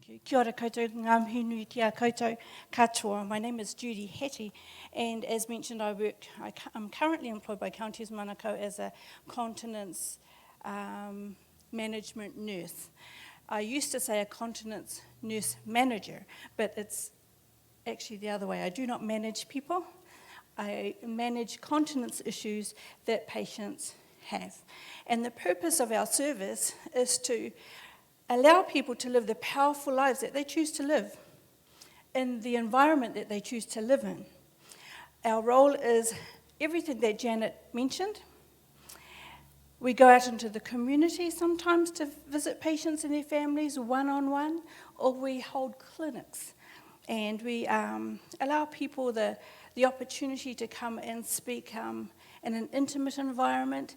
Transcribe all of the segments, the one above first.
Kia ora koutou, ngā mihi nui ki a koutou katoa. My name is Judy Hattie, and as mentioned, I'm currently employed by Counties Manukau as a continence management nurse. I used to say a continence nurse manager, but it's actually the other way. I do not manage people. I manage continence issues that patients have. And the purpose of our service is to allow people to live the powerful lives that they choose to live in the environment that they choose to live in. Our role is everything that Janet mentioned. We go out into the community sometimes to visit patients and their families one-on-one, or we hold clinics. And we allow people the opportunity to come and speak in an intimate environment,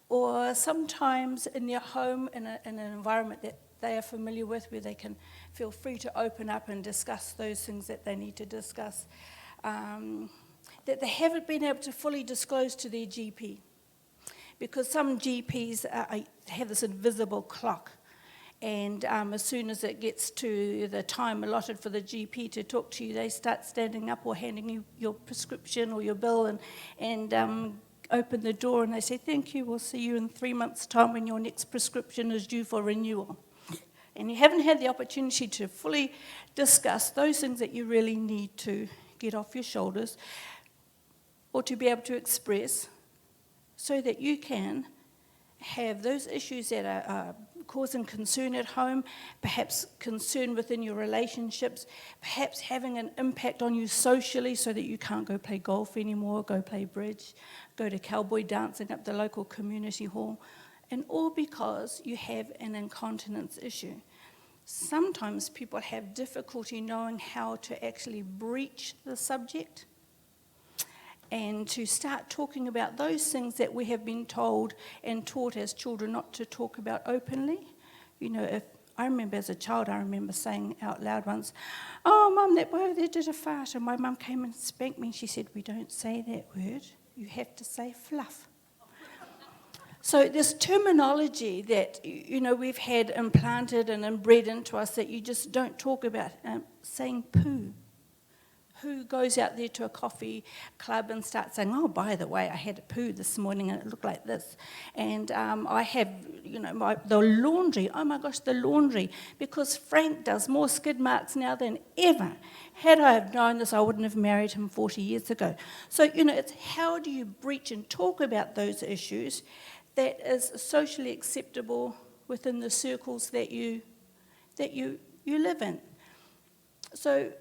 or sometimes in their home in an environment that they are familiar with, where they can feel free to open up and discuss those things that they need to discuss, that they haven't been able to fully disclose to their GP. Because some GPs have this invisible clock, and as soon as it gets to the time allotted for the GP to talk to you, they start standing up or handing you your prescription or your bill and open the door, and they say, "Thank you, we'll see you in 3 months' time when your next prescription is due for renewal." And you haven't had the opportunity to fully discuss those things that you really need to get off your shoulders, or to be able to express, so that you can have those issues that are causing concern at home, perhaps concern within your relationships, perhaps having an impact on you socially so that you can't go play golf anymore, go play bridge, go to cowboy dancing at the local community hall, and all because you have an incontinence issue. Sometimes people have difficulty knowing how to actually breach the subject and to start talking about those things that we have been told and taught as children not to talk about openly. You know, I remember as a child, I remember saying out loud once, "Oh, Mum, that boy over there did a fart," and my mum came and spanked me, and she said, "We don't say that word, you have to say fluff." So this terminology that, you know, we've had implanted and inbred into us, that you just don't talk about, saying poo. Who goes out there to a coffee club and starts saying, "Oh, by the way, I had a poo this morning and it looked like this. And I have, you know, the laundry, oh my gosh, the laundry, because Frank does more skid marks now than ever. Had I have known this, I wouldn't have married him 40 years ago." So, you know, it's how do you breach and talk about those issues that is socially acceptable within the circles that you live in. So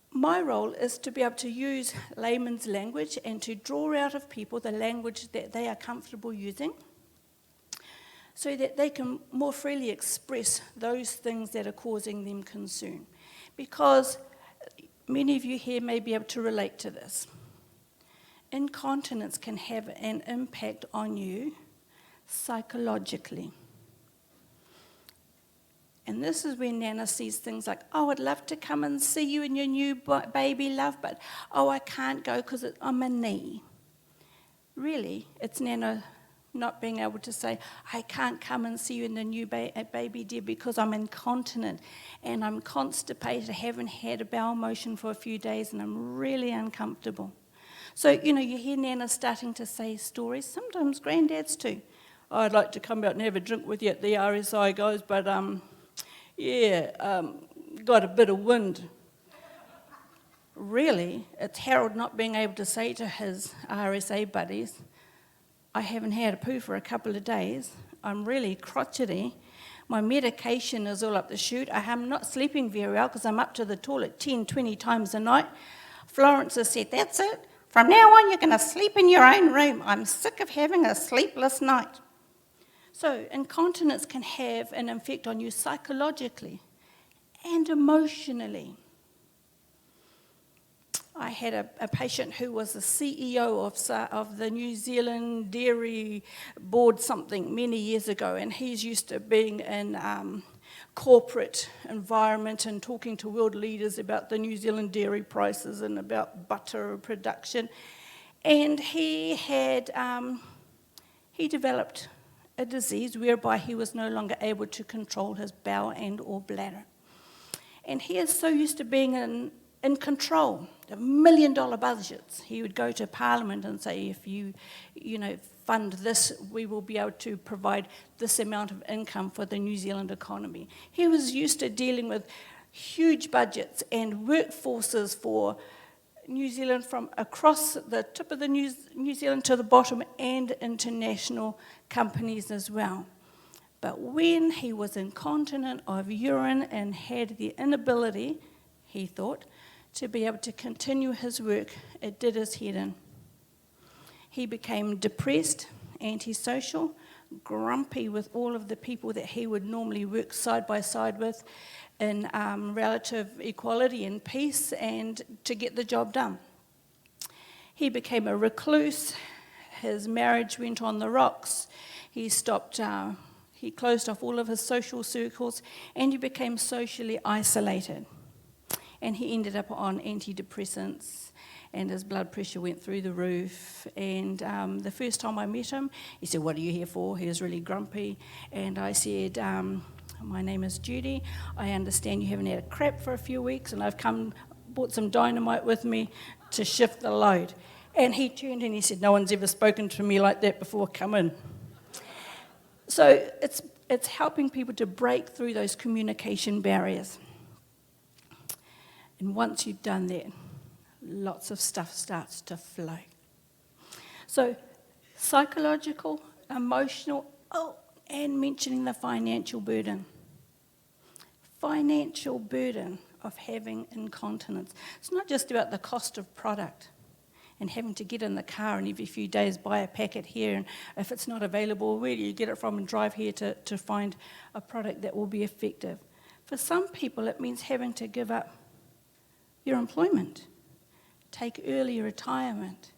my role is to be able to use layman's language and to draw out of people the language that they are comfortable using, so that they can more freely express those things that are causing them concern. Because many of you here may be able to relate to this. Incontinence can have an impact on you psychologically. And this is when Nana sees things like, "Oh, I'd love to come and see you and your new baby, love, but oh, I can't go because I'm on my knee." Really, it's Nana not being able to say, "I can't come and see you and the new baby, dear, because I'm incontinent and I'm constipated, I haven't had a bowel motion for a few days and I'm really uncomfortable." So, you know, you hear Nana starting to say stories, sometimes granddads too. "Oh, I'd like to come out and have a drink with you at the RSI, guys, but got a bit of wind." Really, it's Harold not being able to say to his RSA buddies, "I haven't had a poo for a couple of days, I'm really crotchety, my medication is all up the chute, I am not sleeping very well because I'm up to the toilet 10, 20 times a night. Florence has said, 'That's it, from now on you're going to sleep in your own room, I'm sick of having a sleepless night.'" So incontinence can have an effect on you psychologically and emotionally. I had a patient who was the CEO of the New Zealand Dairy Board something many years ago, and he's used to being in corporate environment and talking to world leaders about the New Zealand dairy prices and about butter production. And he developed a disease whereby he was no longer able to control his bowel and or bladder. And he is so used to being in control, $1 million budgets. He would go to Parliament and say, if you fund this, we will be able to provide this amount of income for the New Zealand economy. He was used to dealing with huge budgets and workforces for New Zealand from across the tip of the New Zealand to the bottom, and international companies as well. But when he was incontinent of urine and had the inability, he thought, to be able to continue his work, it did his head in. He became depressed, antisocial, grumpy with all of the people that he would normally work side by side with in relative equality and peace and to get the job done. He became a recluse. His marriage went on the rocks. He closed off all of his social circles, and he became socially isolated. And he ended up on antidepressants, and his blood pressure went through the roof. And the first time I met him, he said, "What are you here for?" He was really grumpy. And I said, "My name is Judy. I understand you haven't had a crap for a few weeks, and I've bought some dynamite with me to shift the load." And he turned and he said, "No one's ever spoken to me like that before. Come in." So it's helping people to break through those communication barriers. And once you've done that, lots of stuff starts to flow. So psychological, emotional, and mentioning the financial burden. Financial burden of having incontinence. It's not just about the cost of product and having to get in the car and every few days buy a packet here, and if it's not available, where do you get it from, and drive here to find a product that will be effective. For some people, it means having to give up your employment, take early retirement.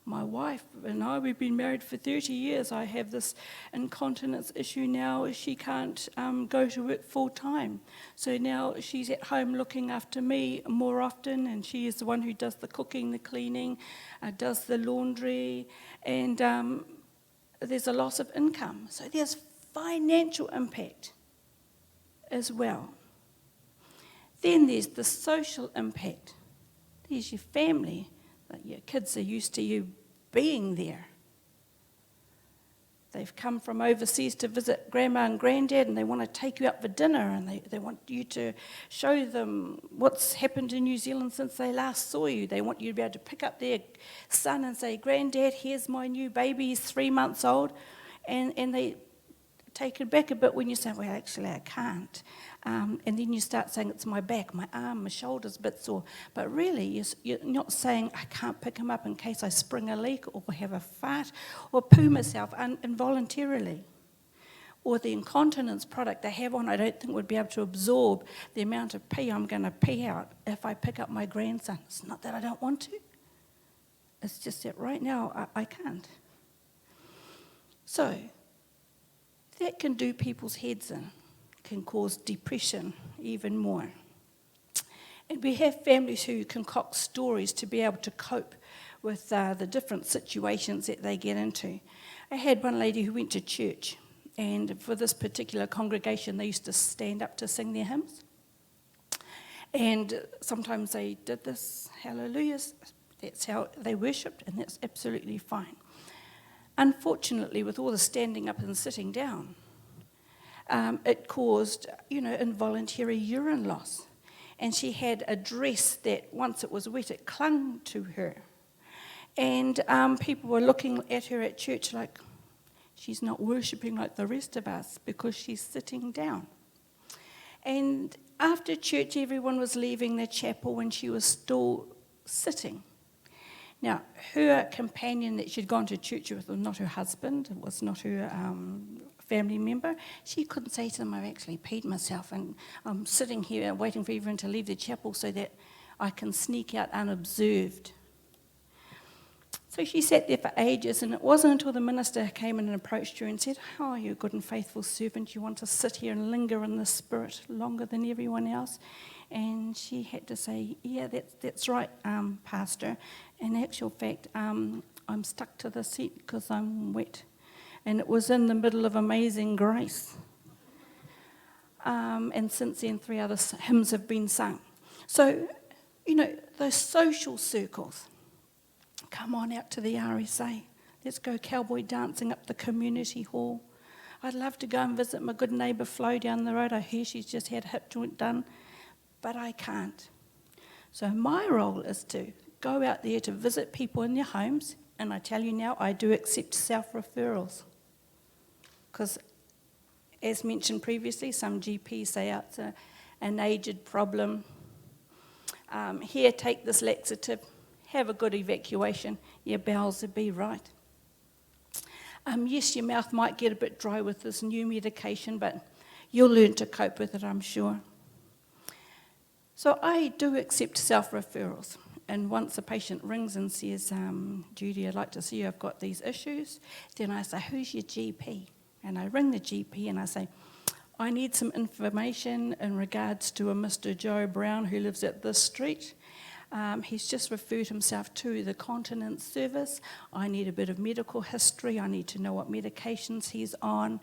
My wife and I, we've been married for 30 years. I have this incontinence issue now. She can't go to work full time. So now she's at home looking after me more often, and she is the one who does the cooking, the cleaning, does the laundry, and there's a loss of income. So there's financial impact as well. Then there's the social impact. There's your family. Your kids are used to you being there. They've come from overseas to visit grandma and granddad, and they want to take you out for dinner, and they want you to show them what's happened in New Zealand since they last saw you. They want you to be able to pick up their son and say, "Granddad, here's my new baby, he's 3 months old." And they take it back a bit when you say, "Well, actually, I can't." And then you start saying, "It's my back, my arm, my shoulder's a bit sore." But really, you're not saying, "I can't pick him up in case I spring a leak or have a fart or poo myself involuntarily." Or the incontinence product they have on, I don't think would be able to absorb the amount of pee I'm going to pee out if I pick up my grandson. It's not that I don't want to. It's just that right now I can't. So that can do people's heads in, can cause depression even more. And we have families who concoct stories to be able to cope with the different situations that they get into. I had one lady who went to church, and for this particular congregation, they used to stand up to sing their hymns. And sometimes they did this, hallelujahs. That's how they worshipped, and that's absolutely fine. Unfortunately, with all the standing up and sitting down, it caused, involuntary urine loss. And she had a dress that, once it was wet, it clung to her. And people were looking at her at church like, she's not worshipping like the rest of us because she's sitting down. And after church, everyone was leaving the chapel and she was still sitting. Now, her companion that she'd gone to church with was not her husband, it was not her family member. She couldn't say to them, "I've actually peed myself and I'm sitting here waiting for everyone to leave the chapel so that I can sneak out unobserved." So she sat there for ages, and it wasn't until the minister came in and approached her and said, "Oh, you good and faithful servant, you want to sit here and linger in the spirit longer than everyone else?" And she had to say, "Yeah, that's right, Pastor. In actual fact, I'm stuck to the seat because I'm wet." and it was in the middle of Amazing Grace. And since then, 3 other hymns have been sung. So, those social circles. Come on out to the RSA. Let's go cowboy dancing up the community hall. I'd love to go and visit my good neighbour Flo down the road. I hear she's just had a hip joint done, but I can't. So my role is to go out there to visit people in their homes, and I tell you now, I do accept self-referrals. Because, as mentioned previously, some GPs say it's an aged problem. Here, take this laxative, have a good evacuation, your bowels will be right. Yes, your mouth might get a bit dry with this new medication, but you'll learn to cope with it, I'm sure. So I do accept self-referrals. And once a patient rings and says, Judy, I'd like to see you, I've got these issues, then I say, who's your GP? And I ring the GP and I say, I need some information in regards to a Mr. Joe Brown who lives at this street. He's just referred himself to the Continence service. I need a bit of medical history. I need to know what medications he's on.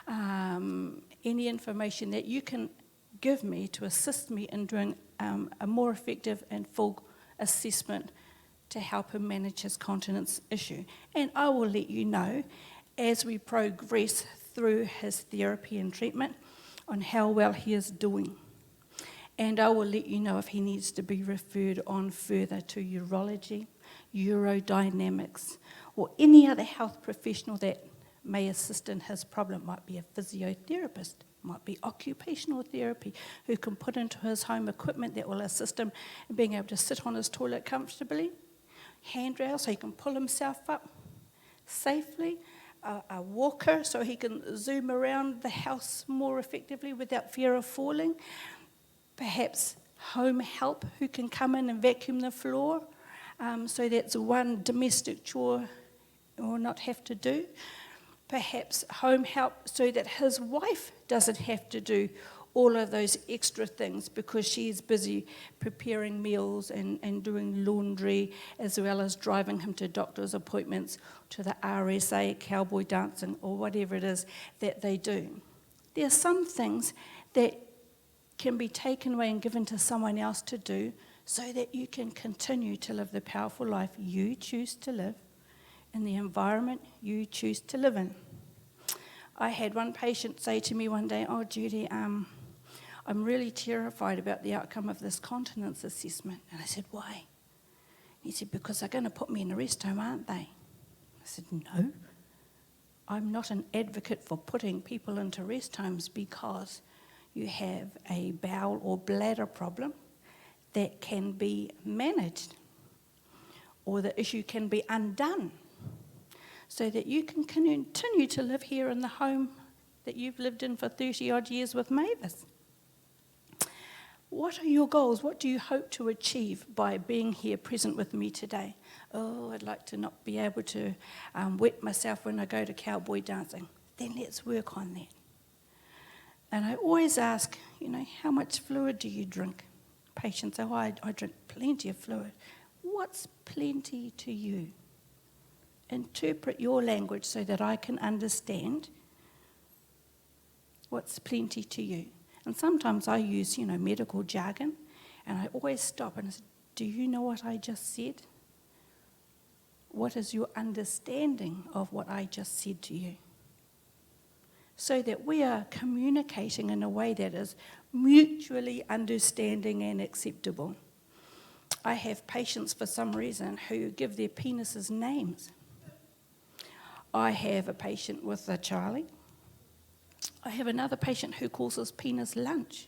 Any information that you can give me to assist me in doing a more effective and full assessment to help him manage his continence issue. And I will let you know as we progress through his therapy and treatment on how well he is doing. And I will let you know if he needs to be referred on further to urology, urodynamics, or any other health professional that may assist in his problem. Might be a physiotherapist, might be occupational therapy, who can put into his home equipment that will assist him in being able to sit on his toilet comfortably, handrail so he can pull himself up safely, a walker so he can zoom around the house more effectively without fear of falling, perhaps home help who can come in and vacuum the floor, so that's one domestic chore or not have to do. Perhaps home help so that his wife doesn't have to do all of those extra things because she's busy preparing meals and doing laundry, as well as driving him to doctor's appointments, to the RSA, cowboy dancing, or whatever it is that they do. There are some things that can be taken away and given to someone else to do so that you can continue to live the powerful life you choose to live in the environment you choose to live in. I had one patient say to me one day, oh, Judy, I'm really terrified about the outcome of this continence assessment. And I said, why? He said, because they're going to put me in a rest home, aren't they? I said, no. I'm not an advocate for putting people into rest homes because you have a bowel or bladder problem that can be managed, or the issue can be undone, so that you can continue to live here in the home that you've lived in for 30 odd years with Mavis. What are your goals? What do you hope to achieve by being here present with me today? Oh, I'd like to not be able to wet myself when I go to cowboy dancing. Then let's work on that. And I always ask, how much fluid do you drink? Patients say, I drink plenty of fluid. What's plenty to you? Interpret your language so that I can understand what's plenty to you. And sometimes I use, medical jargon, and I always stop and say, do you know what I just said? What is your understanding of what I just said to you? So that we are communicating in a way that is mutually understanding and acceptable. I have patients for some reason who give their penises names. I have a patient with a Charlie. I have another patient who calls his penis lunch.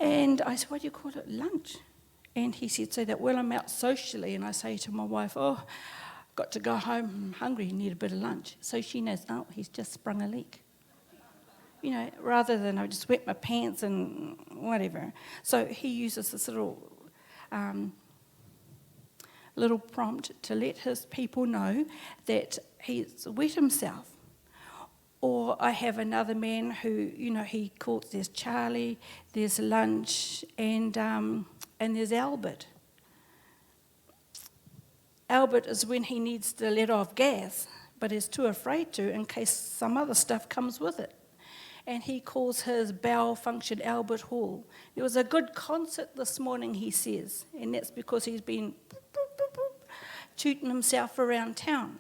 And I said, why do you call it lunch? And he said, so that when I'm out socially and I say to my wife, oh, I've got to go home, I'm hungry, need a bit of lunch. So she knows, oh, he's just sprung a leak. Rather than I just wet my pants and whatever. So he uses this little prompt to let his people know that he's wet himself. Or I have another man who, he calls, there's Charlie, there's lunch, and there's Albert. Albert is when he needs to let off gas, but is too afraid to in case some other stuff comes with it. And he calls his bowel function Albert Hall. There was a good concert this morning, he says, and that's because he's been tooting himself around town.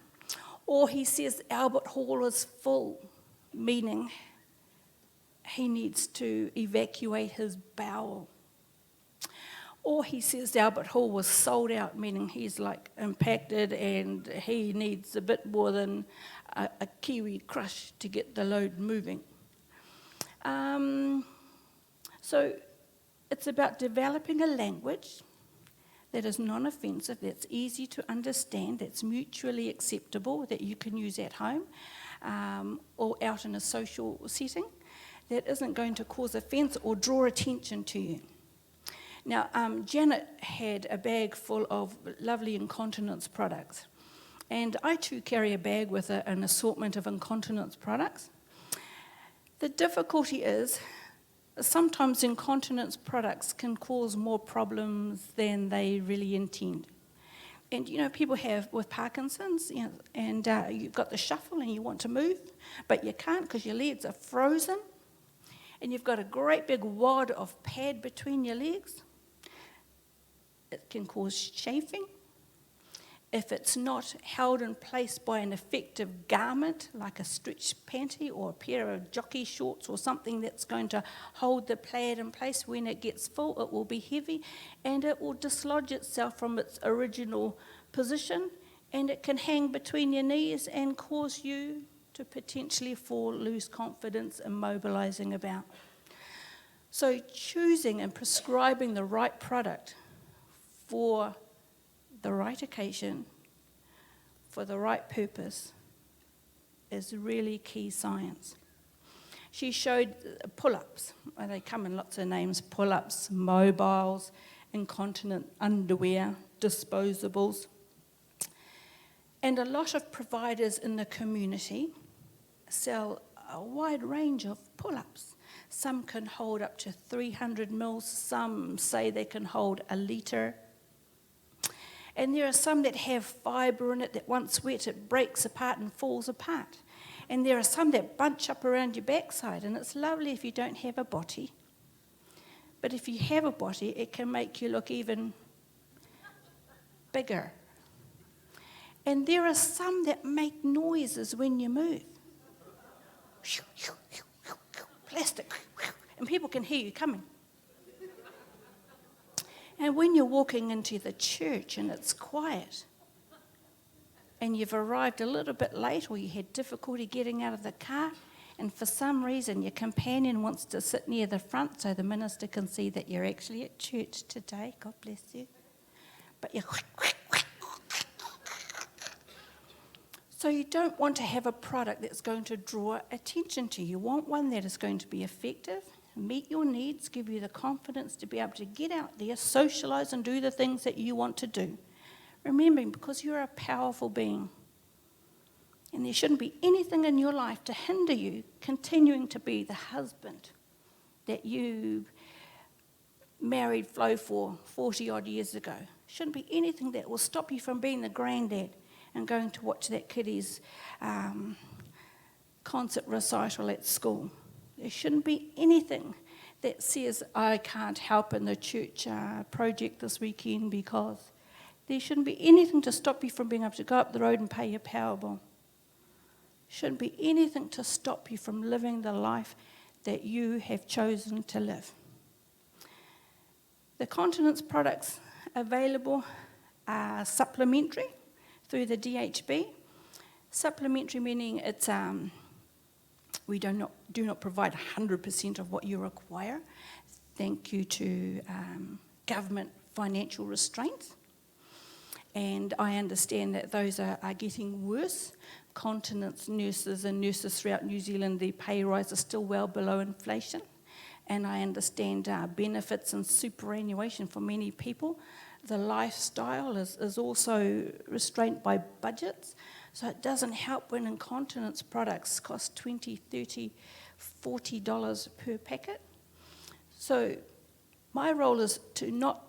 Or he says Albert Hall is full, meaning he needs to evacuate his bowel. Or he says Albert Hall was sold out, meaning he's like impacted and he needs a bit more than a kiwi crush to get the load moving. So it's about developing a language that is non-offensive, that's easy to understand, that's mutually acceptable, that you can use at home or out in a social setting, that isn't going to cause offence or draw attention to you. Now, Janet had a bag full of lovely incontinence products, and I too carry a bag with an assortment of incontinence products. The difficulty is sometimes incontinence products can cause more problems than they really intend. And you know, people have with Parkinson's, you know, and you've got the shuffle and you want to move, but you can't because your legs are frozen, and you've got a great big wad of pad between your legs. It can cause chafing. If it's not held in place by an effective garment, like a stretch panty or a pair of jockey shorts or something that's going to hold the pad in place, when it gets full, it will be heavy and it will dislodge itself from its original position, and it can hang between your knees and cause you to potentially lose confidence in mobilising about. So choosing and prescribing the right product for the right occasion, for the right purpose, is really key science. She showed pull-ups. They come in lots of names: pull-ups, mobiles, incontinent underwear, disposables. And a lot of providers in the community sell a wide range of pull-ups. Some can hold up to 300 mils, some say they can hold a litre. And there are some that have fibre in it that once wet it breaks apart and falls apart. And there are some that bunch up around your backside, and it's lovely if you don't have a body. But if you have a body, it can make you look even bigger. And there are some that make noises when you move. Plastic. And people can hear you coming. And when you're walking into the church and it's quiet, and you've arrived a little bit late, or you had difficulty getting out of the car, and for some reason your companion wants to sit near the front so the minister can see that you're actually at church today, God bless you, but you're... So you don't want to have a product that's going to draw attention to you. You want one that is going to be effective, meet your needs, give you the confidence to be able to get out there, socialise and do the things that you want to do. Remembering, because you're a powerful being, and there shouldn't be anything in your life to hinder you continuing to be the husband that you married Flo for 40 odd years ago. Shouldn't be anything that will stop you from being the granddad and going to watch that kiddie's concert recital at school. There shouldn't be anything that says, I can't help in the church project this weekend, because there shouldn't be anything to stop you from being able to go up the road and pay your power bill. Shouldn't be anything to stop you from living the life that you have chosen to live. The continence products available are supplementary through the DHB. Supplementary meaning it's we do not provide 100% of what you require. Thank you to government financial restraints. And I understand that those are getting worse. Continence nurses and nurses throughout New Zealand, the pay rise is still well below inflation. And I understand benefits and superannuation for many people. The lifestyle is also restrained by budgets. So it doesn't help when incontinence products cost $20, $30, $40 per packet. So my role is to not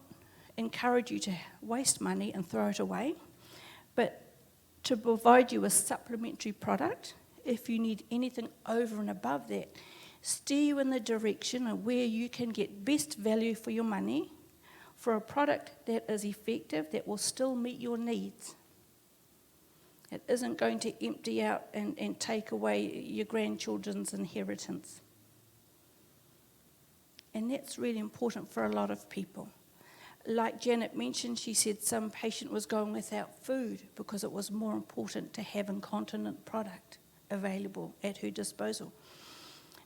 encourage you to waste money and throw it away, but to provide you a supplementary product. If you need anything over and above that, steer you in the direction of where you can get best value for your money for a product that is effective, that will still meet your needs. It isn't going to empty out and take away your grandchildren's inheritance. And that's really important for a lot of people. Like Janet mentioned, she said some patient was going without food because it was more important to have incontinent product available at her disposal.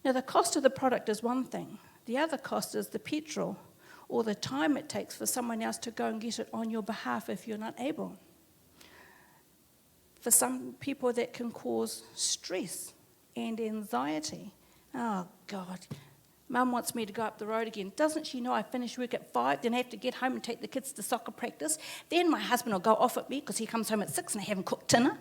Now, the cost of the product is one thing. The other cost is the petrol or the time it takes for someone else to go and get it on your behalf if you're not able. For some people, that can cause stress and anxiety. Oh, God. Mum wants me to go up the road again. Doesn't she know I finish work at 5, then I have to get home and take the kids to soccer practice? Then my husband will go off at me because he comes home at 6 and I haven't cooked dinner.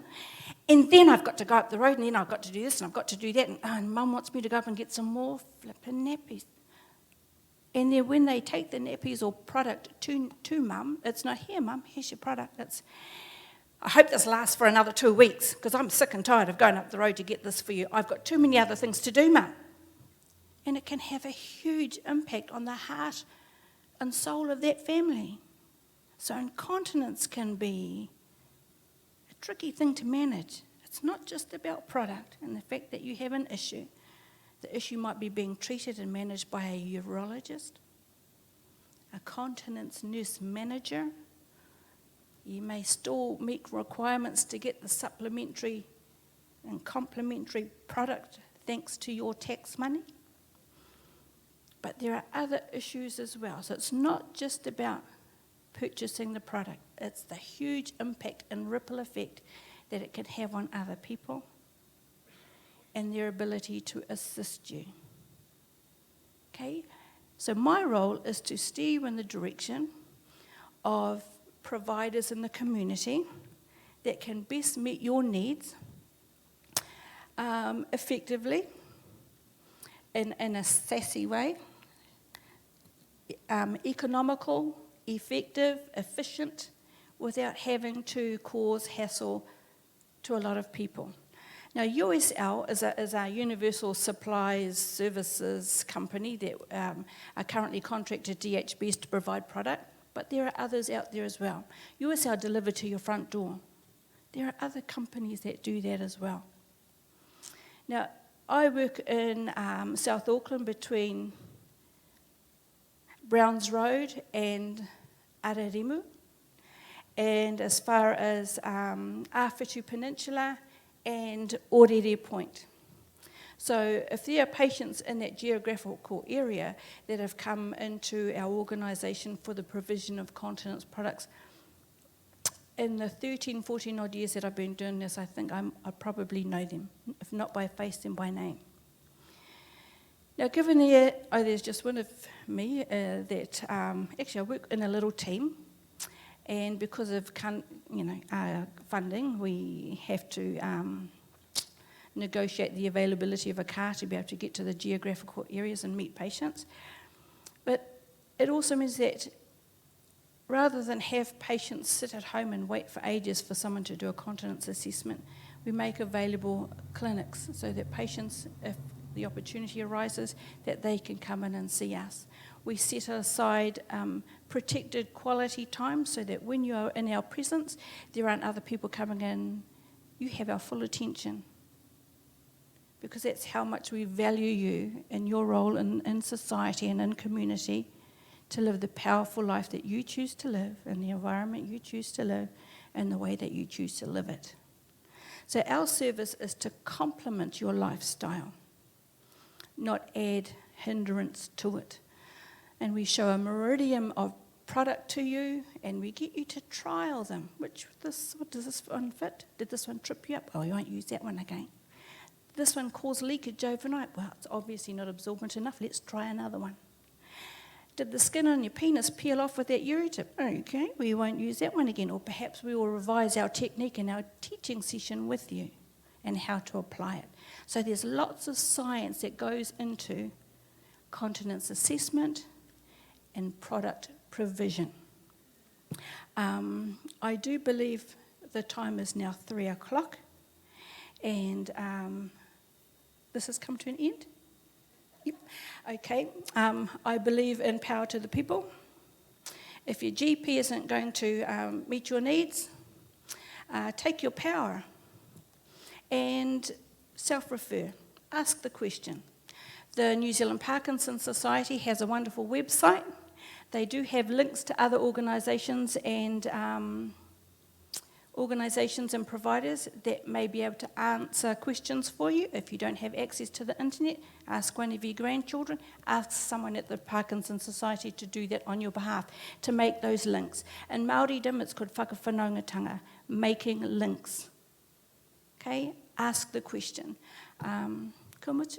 And then I've got to go up the road and then I've got to do this and I've got to do that. And Mum wants me to go up and get some more flipping nappies. And then when they take the nappies or product to Mum, it's not, here, Mum, here's your product. It's, I hope this lasts for another 2 weeks because I'm sick and tired of going up the road to get this for you. I've got too many other things to do, Mum. And it can have a huge impact on the heart and soul of that family. So incontinence can be a tricky thing to manage. It's not just about product and the fact that you have an issue. The issue might be being treated and managed by a urologist, a continence nurse manager. You may still meet requirements to get the supplementary and complementary product thanks to your tax money. But there are other issues as well. So it's not just about purchasing the product. It's the huge impact and ripple effect that it can have on other people and their ability to assist you. Okay? So my role is to steer you in the direction of providers in the community that can best meet your needs effectively in a sassy way, economical, effective, efficient, without having to cause hassle to a lot of people. Now, USL is our Universal Supplies Services company that are currently contracted to DHBs to provide product, but there are others out there as well. USL deliver to your front door. There are other companies that do that as well. Now, I work in South Auckland between Browns Road and Araremu, and as far as Awhitu Peninsula and Orere Point. So if there are patients in that geographical area that have come into our organisation for the provision of continence products, in the 13, 14 odd years that I've been doing this, I think I probably know them, if not by face, then by name. Now, given there's just one of me that actually I work in a little team, and because of funding, we have to negotiate the availability of a car to be able to get to the geographical areas and meet patients. But it also means that rather than have patients sit at home and wait for ages for someone to do a continence assessment, we make available clinics so that patients, if the opportunity arises, that they can come in and see us. We set aside protected quality time so that when you are in our presence, there aren't other people coming in. You have our full attention, because that's how much we value you and your role in society and in community to live the powerful life that you choose to live in the environment you choose to live and the way that you choose to live it. So our service is to complement your lifestyle, not add hindrance to it. And we show a meridian of product to you, and we get you to trial them. What does this one fit? Did this one trip you up? Oh, you won't use that one again. This one caused leakage overnight. Well, it's obviously not absorbent enough. Let's try another one. Did the skin on your penis peel off with that urethra? Okay, we won't use that one again. Or perhaps we will revise our technique in our teaching session with you and how to apply it. So there's lots of science that goes into continence assessment and product provision. I do believe the time is now 3 o'clock, and this has come to an end. Yep. Okay. I believe in power to the people. If your GP isn't going to meet your needs, take your power and self-refer. Ask the question. The New Zealand Parkinson Society has a wonderful website. They do have links to other organisations and providers that may be able to answer questions for you. If you don't have access to the internet, ask one of your grandchildren, ask someone at the Parkinson Society to do that on your behalf, to make those links. In Māoridom, it's called whakawhanaungatanga, making links. Okay, ask the question. Ka mutu?